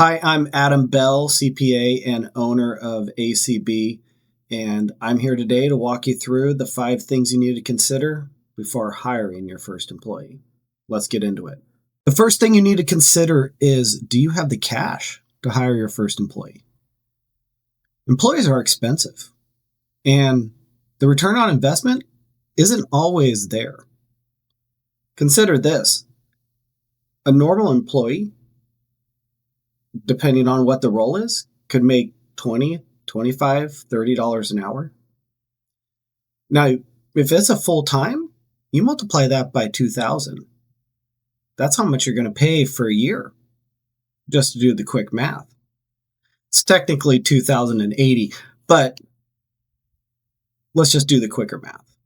Hi, I'm Adam Bell, CPA and owner of ACB, and I'm here today to walk you through the 5 things you need to consider before hiring your first employee. Let's get into it. The first thing you need to consider is, do you have the cash to hire your first employee? Employees are expensive, and the return on investment isn't always there. Consider this. A normal employee, depending on what the role is, could make $20, $25, $30 an hour. Now, if it's a full-time, you multiply that by 2,000. That's how much you're going to pay for a year, just to do the quick math. It's technically 2,080, but let's just do the quicker math.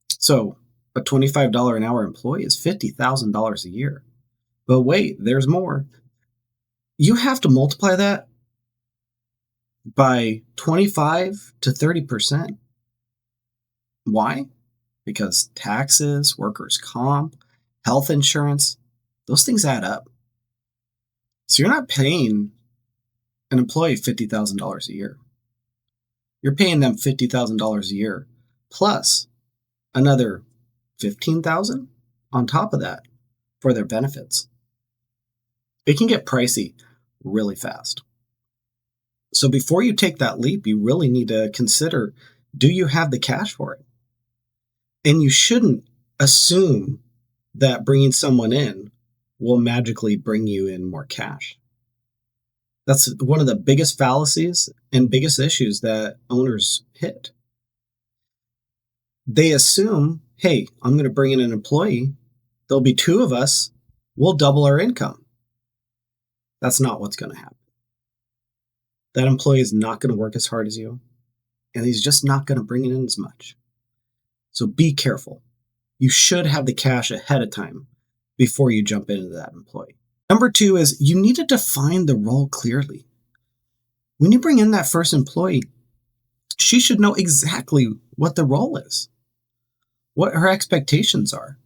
So a $25 an hour employee is $50,000 a year. But wait, there's more. You have to multiply that by 25 to 30%. Why? Because taxes, workers' comp, health insurance, those things add up. So you're not paying an employee $50,000 a year. You're paying them $50,000 a year plus another $15,000 on top of that for their benefits. It can get pricey really fast. So before you take that leap, you really need to consider, do you have the cash for it? And you shouldn't assume that bringing someone in will magically bring you in more cash. That's one of the biggest fallacies and biggest issues that owners hit. They assume, hey, I'm going to bring in an employee. There'll be 2 of us. We'll double our income. That's not what's going to happen. That employee is not going to work as hard as you, and he's just not going to bring in as much. So be careful. You should have the cash ahead of time before you jump into that employee. Number 2 is you need to define the role clearly. When you bring in that first employee, she should know exactly what the role is, what her expectations are,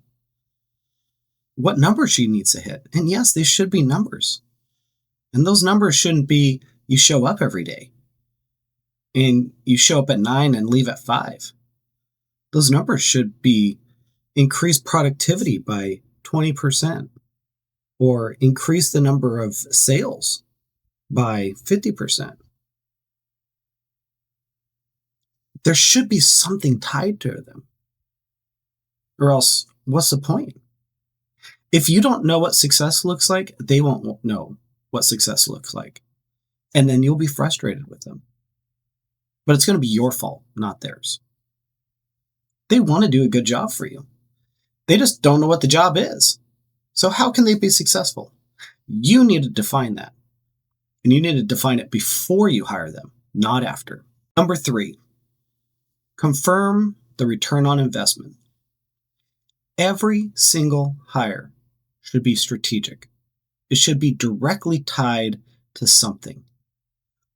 what numbers she needs to hit. And yes, they should be numbers. And those numbers shouldn't be you show up every day and you show up at 9 and leave at 5. Those numbers should be increase productivity by 20% or increase the number of sales by 50%. There should be something tied to them, or else what's the point? If you don't know what success looks like, they won't know what success looks like. And then you'll be frustrated with them. But it's going to be your fault, not theirs. They want to do a good job for you. They just don't know what the job is. So how can they be successful? You need to define that. And you need to define it before you hire them, not after. Number 3, confirm the return on investment. Every single hire should be strategic. It should be directly tied to something.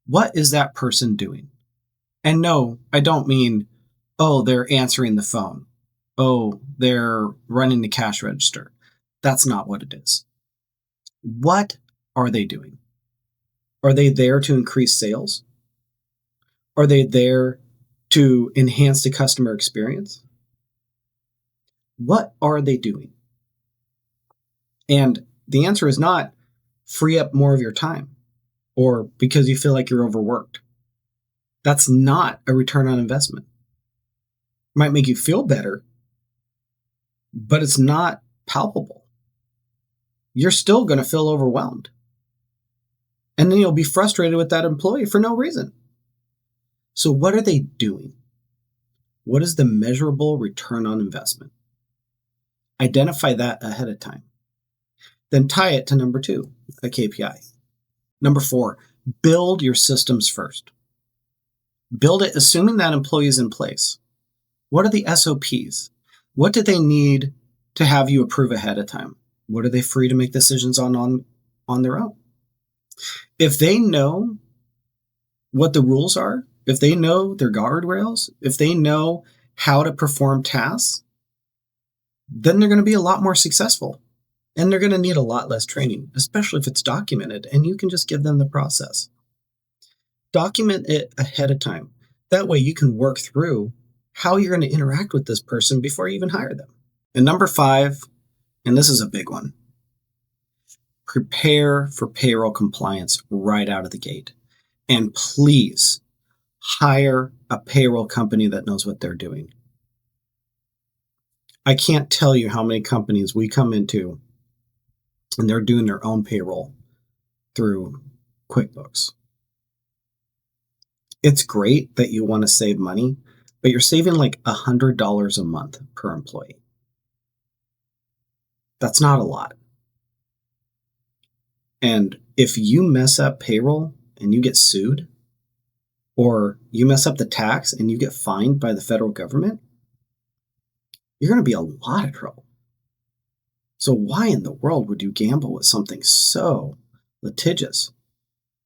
What is that person doing? And no, I don't mean, oh, they're answering the phone. Oh, they're running the cash register. That's not what it is. What are they doing? Are they there to increase sales? Are they there to enhance the customer experience? What are they doing? And the answer is not free up more of your time or because you feel like you're overworked. That's not a return on investment. It might make you feel better, but it's not palpable. You're still going to feel overwhelmed. And then you'll be frustrated with that employee for no reason. So what are they doing? What is the measurable return on investment? Identify that ahead of time. Then tie it to number 2, a KPI. Number 4, build your systems first. Build it assuming that employee is in place. What are the SOPs? What do they need to have you approve ahead of time? What are they free to make decisions on their own? If they know what the rules are, if they know their guardrails, if they know how to perform tasks, then they're going to be a lot more successful. And they're going to need a lot less training, especially if it's documented and you can just give them the process. Document it ahead of time. That way you can work through how you're going to interact with this person before you even hire them. And number 5, and this is a big one, prepare for payroll compliance right out of the gate. And please hire a payroll company that knows what they're doing. I can't tell you how many companies we come into and they're doing their own payroll through QuickBooks. It's great that you want to save money, but you're saving like $100 a month per employee. That's not a lot. And if you mess up payroll and you get sued, or you mess up the tax and you get fined by the federal government, you're going to be a lot of trouble. So why in the world would you gamble with something so litigious?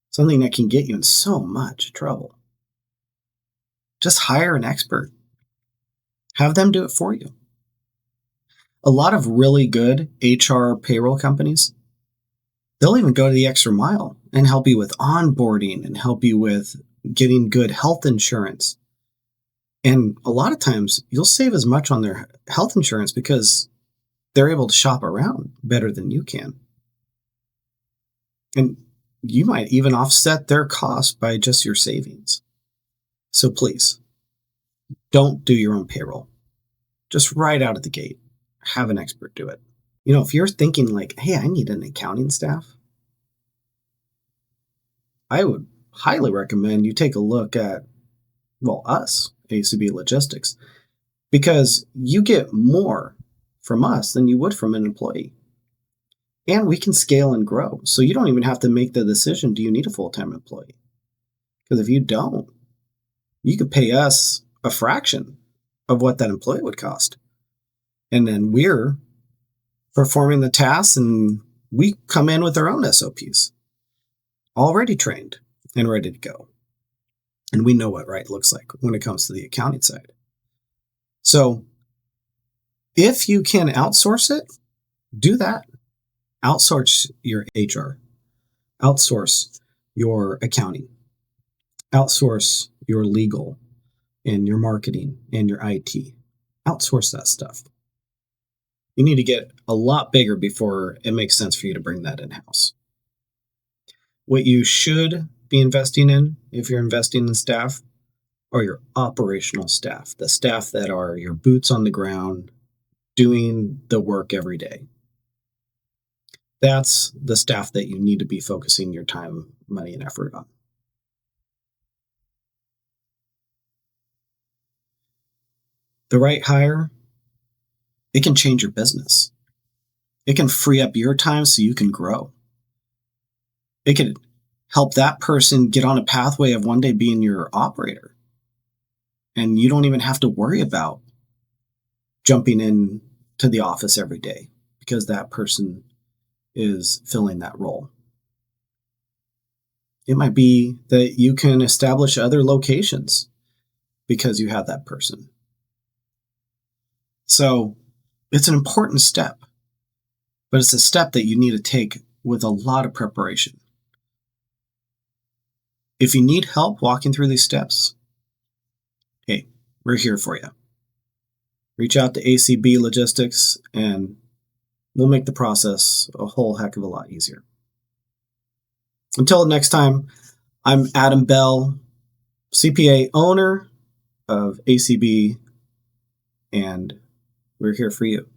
Something that can get you in so much trouble? Just hire an expert. Have them do it for you. A lot of really good HR payroll companies, they'll even go to the extra mile and help you with onboarding and help you with getting good health insurance. And a lot of times you'll save as much on their health insurance because they're able to shop around better than you can. And you might even offset their cost by just your savings. So please, don't do your own payroll. Just right out of the gate, have an expert do it. If you're thinking like, hey, I need an accounting staff, I would highly recommend you take a look at, us, ACB Logistics, because you get more from us than you would from an employee. And we can scale and grow. So you don't even have to make the decision, do you need a full-time employee? Because if you don't, you could pay us a fraction of what that employee would cost. And then we're performing the tasks and we come in with our own SOPs, already trained and ready to go. And we know what right looks like when it comes to the accounting side. So if you can outsource it, do that. Outsource your HR, outsource your accounting, outsource your legal and your marketing and your IT. Outsource that stuff. You need to get a lot bigger before it makes sense for you to bring that in-house. What you should be investing in, if you're investing in staff, are your operational staff, the staff that are your boots on the ground, doing the work every day. That's the staff that you need to be focusing your time, money, and effort on. The right hire, it can change your business. It can free up your time so you can grow. It can help that person get on a pathway of one day being your operator. And you don't even have to worry about jumping in to the office every day because that person is filling that role. It might be that you can establish other locations because you have that person. So it's an important step, but it's a step that you need to take with a lot of preparation. If you need help walking through these steps, hey, we're here for you. Reach out to ACB Logistics and we'll make the process a whole heck of a lot easier. Until next time, I'm Adam Bell, CPA owner of ACB, and we're here for you.